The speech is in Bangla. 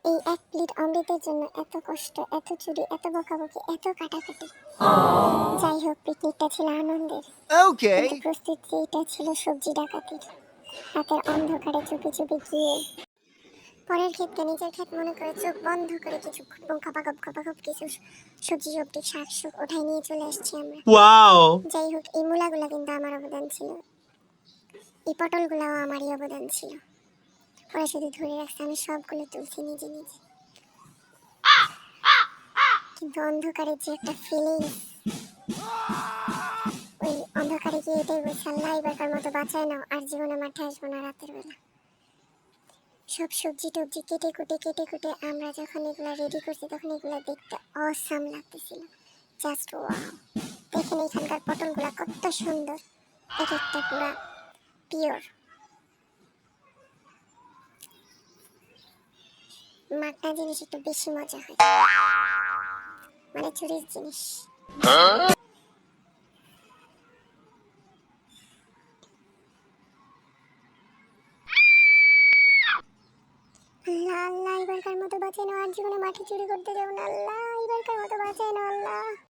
এই এক প্লেট অমৃতের জন্য এত কষ্ট, এত চুরি, এত বকাবকি, এত কাটাকাটি। যাই হোক, পিকনিকটা ছিল আনন্দের, কিন্তু প্রস্তুতিটা ছিল সবজি ডাকাতির। রাতের অন্ধকারে চুপি চুপি গিয়ে পরের ক্ষেতকে নিজের ক্ষেত মনে করে চোখ বন্ধ করে কিছু খপাখপ কিছু সবজি শাক ওঠাই নিয়ে চলে আসছি আমরা। যাই হোক, এই মূলাগুলা কিন্তু আমার অবদান ছিল, এই পটলগুলাও আমারই অবদান ছিল। ওরা শুধু ধরে রাখছে, আমি সবগুলো তুলছি নিজে নিজে। কিন্তু অন্ধকারে যে একটা ফিলিং, ওই অন্ধকারে গিয়ে এটাই বলছে, আল্লাহ এবারকার মতো বাঁচায় নাও, আর জীবনে মাঠে আসবো না রাতের বেলা। সব সবজি টবজি কেটে কুটে আমরা যখন এগুলা রেডি করছি, তখন এগুলা দেখতে অসাম লাগতেছিল। Just wow! দেখেন এখানকার পটলগুলা কত সুন্দর, এক একটা পুরা পিওর। মাখনা জিনিস একটু বেশি মজা হয়, মানে চুরির জিনিস। আল্লাহ আল্লাহ, এবারকার মতো বাঁচাই নাও, আর জীবনে মাটি চুরি করতে যাও না। আল্লাহ এবারকার মতো বাঁচাই নাও আল্লাহ।